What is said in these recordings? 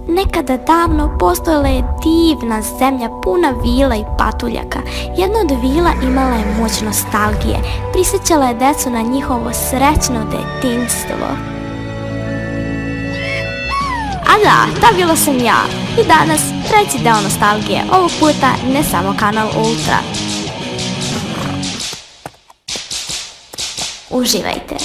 Nekada davno postojala je divna zemlja puna vila i patuljaka. Jedna od vila imala je moć nostalgije, prisjećala je decu na njihovo srećno detinjstvo. A da, ta vila sam ja. I danas treći deo nostalgije, ovog puta ne samo kanal Ultra. Uživajte!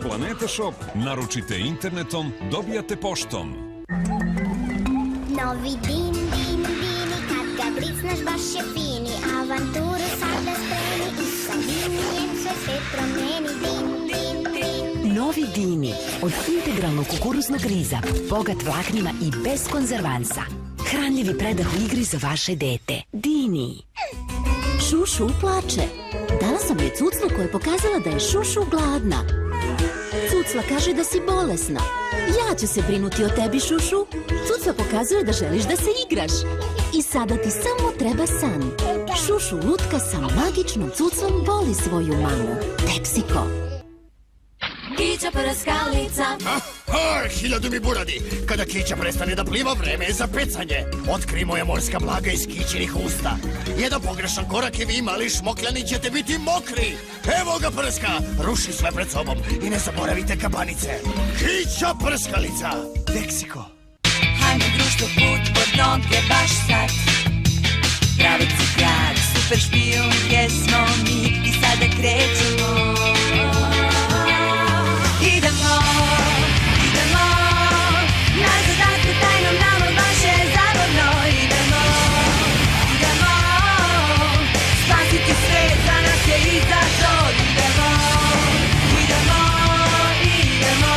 Planeta Shop. Naručite internetom, dobijate poštom. Novi din, din, dini, kad ga blicneš baš je fini. Avanturu sada spremi i sa dinijem se svet promeni. Din, din, din. Novi Dini od integralnog kukuruznog riza, bogat vlaknima i bez konzervansa. Hranljivi predah u igri za vaše dete. Dini. Šušu plače. Dala sam joj cuclu koja je pokazala da je Šušu gladna. Cucla kaže da si bolesna. Ja ću se brinuti o tebi, Šušu. Cucla pokazuje da želiš da se igraš. I sada ti samo treba san. Šušu lutka sa magičnom cuclom voli svoju mamu. Tepsiko. Kića prskalica. Hiljadu mi buradi. Kada kića prestane da pliva, vreme je za pecanje. Otkri moja morska blaga iz kićinih usta. Jedan pogrešan korak i vi, mali šmokljani, ćete biti mokri. Evo ga prska, ruši sve pred sobom. I ne zaboravite kabanice. Kića prskalica. Meksiko. Hajmo društvo put pod noge baš sad. Pravac i grad, super špijun jesmo mi i sada krećemo. Idemo, idemo, na zadatku tajnom nama baš je zabavno. Idemo, idemo, spasiti svet za nas je izazov. Idemo, idemo, idemo.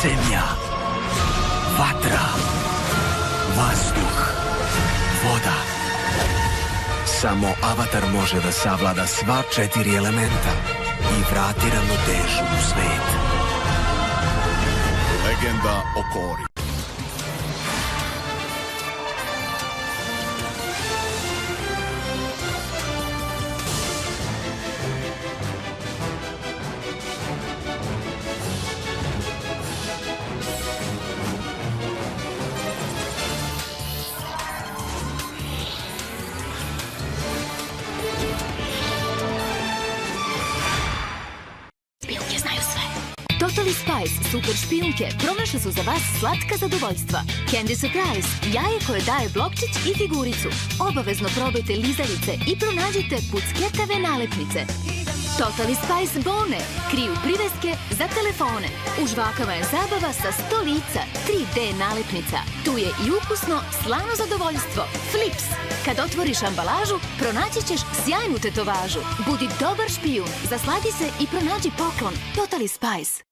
Zemlja, vatra, vazduh, voda. Samo Avatar može da savlada sva 4 elementa i vrati ravnotežu u svet. Legenda o Kori. Totally Spice super špijunke pronašle su za vas slatka zadovoljstva. Candy Surprise, jaje koje daje blokčić i figuricu. Obavezno probajte lizalice i pronađite pucketave nalepnice. Totally Spice bone, kriju priveske za telefone. Užvakava je zabava sa 100 lica, 3D nalepnica. Tu je i ukusno, slano zadovoljstvo. Flips, kad otvoriš ambalažu, pronaći ćeš sjajnu tetovažu. Budi dobar špijun, zasladi se i pronađi poklon. Totally Spice.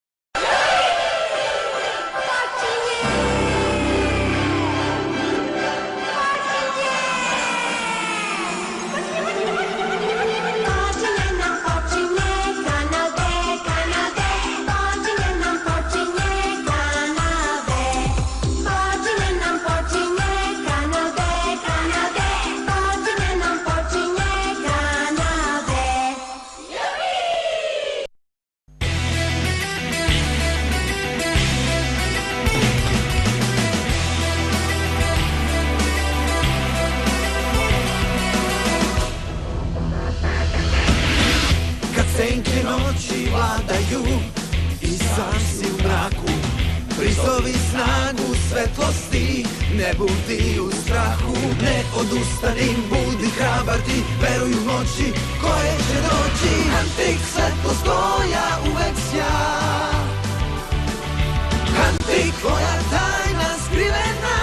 Senke noći vladaju i sam si u mraku. Prizovi snagu svetlosti, ne budi u strahu. Ne odustani, budi hrabar ti, veruj u noći koje će doći. Antik svetlost tvoja uvek sja, Antik tvoja tajna skrivena.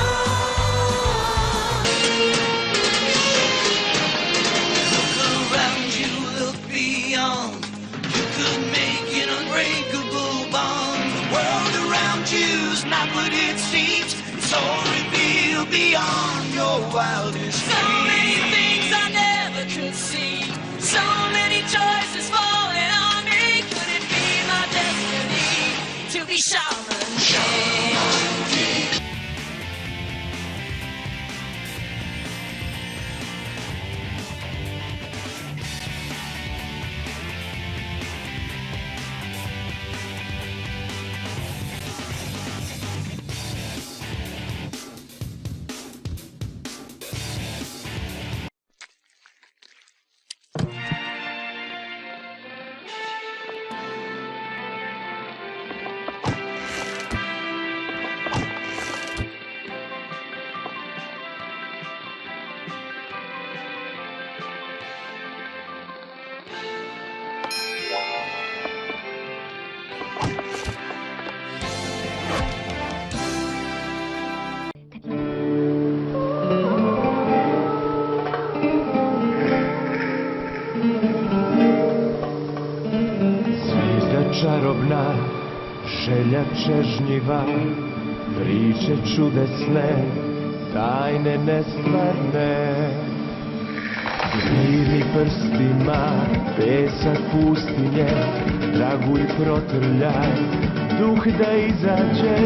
Look around you, look beyond. beyond your wildest dreams. So many things I never could see. So many choices falling on me. Could it be my destiny to be shaman king? Čarobna, želja čežnjiva, priče čudesne, tajne nestvarne. Divni prstima, pesak pustinje, dragulj protrljaj, duh da izađe.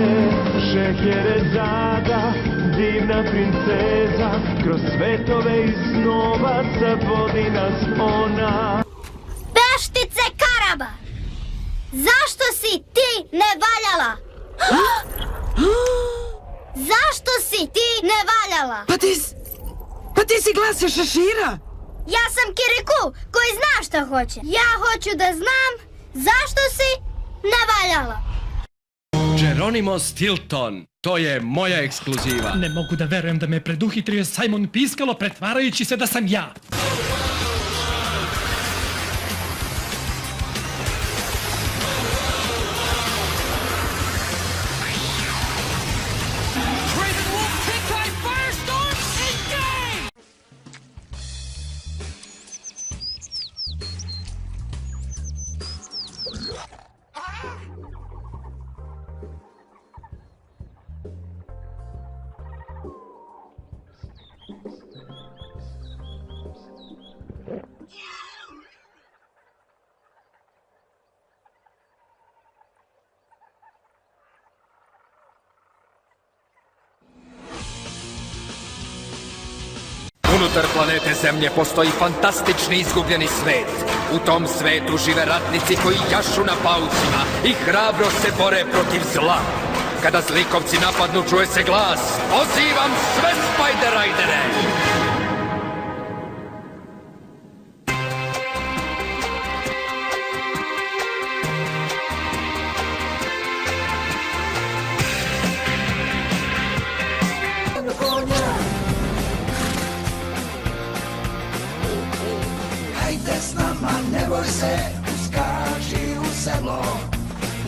Šeherezada, divna princeza, kroz svetove i snovaca vodi nas ona. Veštice Karaba! Zašto si ti nevaljala? Zašto si ti nevaljala? Pa ti si glas šešira. Ja sam Kirikou koji zna šta hoće. Ja hoću da znam zašto si nevaljala. Geronimo Stilton, to je moja ekskluziva. Ne mogu da verujem da me preduhitrio Simon Piskalo pretvarajući se da sam ja. Unutar planete Zemlje postoji fantastični izgubljeni svet. U tom svetu žive ratnici koji jašu na paucima i hrabro se bore protiv zla. Kada zlikovci napadnu, čuje se glas: pozivam sve Spider Raidere! S nama ne boj se, uskači u sedlo.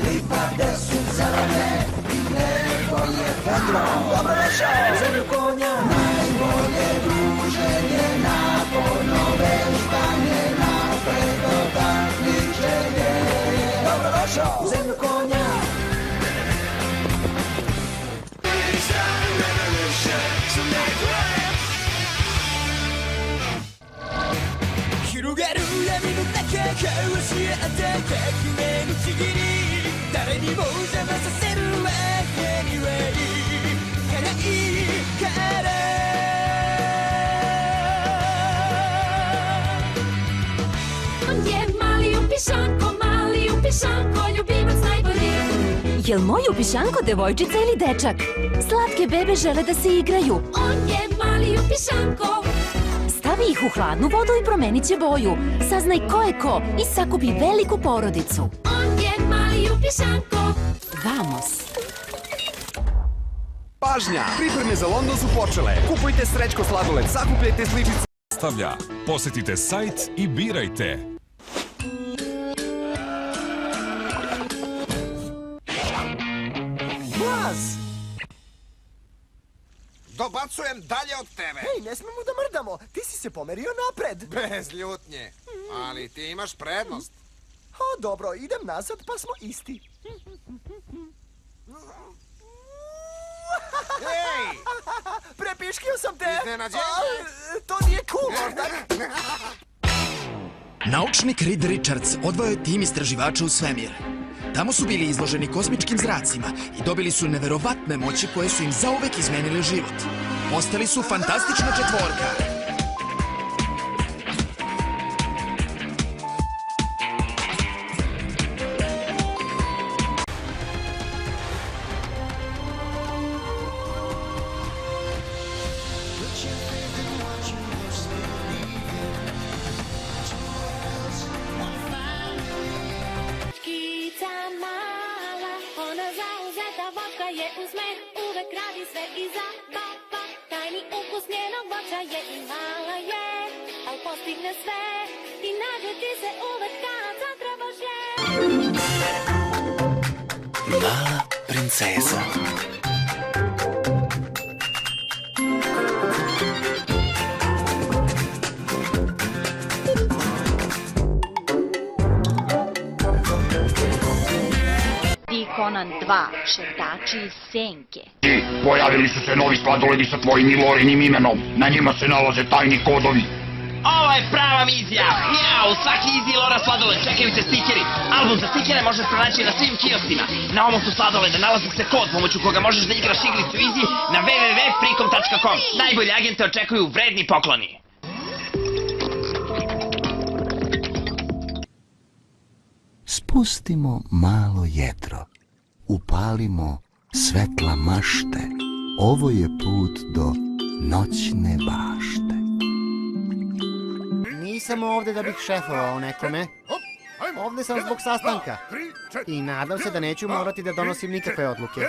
Livade su zelene i nebo je vedro. Dobro došao! Zemlju konja, najbolje druženje, naporno vežbanje, napred do takmičenje. Dobro došao! Zemlju konja. Jel moj upišanko devojčica ili dečak? Slatke bebe žele da se igraju. On je mali upišanko. Stavi ih u hladnu vodu i promenit će boju. Saznaj ko je ko i sakupi veliku porodicu. On je mali upišanko. Vamos! Pažnja! Pripreme za London su počele. Kupujte Srećko sladoled, sakupljajte sličice. Stavlja. Posetite sajt i birajte. Glas! Dobacujem dalje od tebe. Hej, ne smemo da mrdamo. Ti si se pomerio napred. Bez ljutnje. Ali ti imaš prednost. O, dobro, idem nazad pa smo isti. Ej! Prepiškio sam te! Iznenađenje! To nije cool, možda? Naučnik Reed Richards odveo je tim istraživača u svemir. Tamo su bili izloženi kosmičkim zracima i dobili su neverovatne moći koje su im zauvek izmenile život. Postali su fantastična četvorka. Škica mala, ona zauzeta voćka je u smeh, uvek radi sve i zabava. Tajni ukus njenog voća je i mala je, al postigne sve i nađe ti se uvek kad zatrebaš je. Mala princeza. Conan 2, šetači iz senke. Pojavili su se novi sladoledi sa tvojim i Lorinim imenom. Na njima se nalaze tajni kodovi. Ovo je prava vizija! Mjau, svaki Easy Lora sladoled, čekaju te stikeri. Album za stikere možeš pronaći na svim kioscima. Na ovom su sladolede nalazi se kod pomoću koga možeš da igraš igricu Easy na www.freakom.com. Najbolji agente očekuju vredni pokloni. Spustimo malo jedro. Upalimo svetla mašte. Ovo je put do noćne bašte. Nisam ovde da bih šefovao nekome. Ovde sam zbog sastanka. I nadam se da neću morati da donosim nikakve odluke.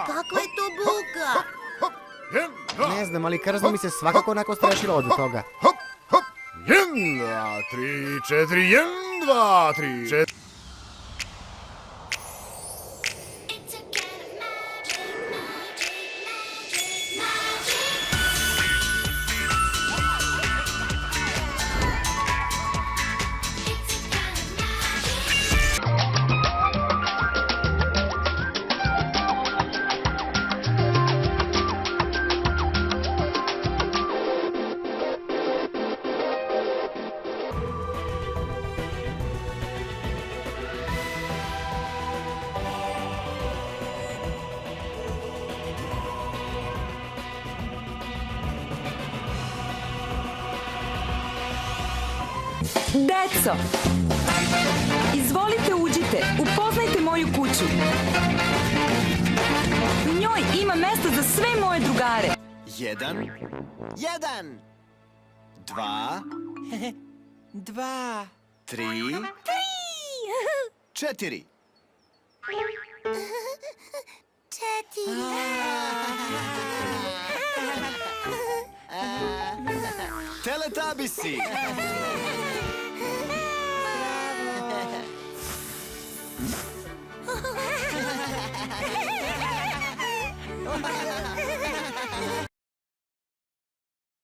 Kakva je to buka? Ne znam, ali krzno mi se svakako nakon strešilo od toga. 1, 2, 3, 4, 1, 2, 3, 4. Deco, izvolite uđite, upoznajte moju kuću. U njoj ima mesta za sve moje drugare. 1, 1, 2, 2, 3, 4. 4. Teletubbiesi. Bravo.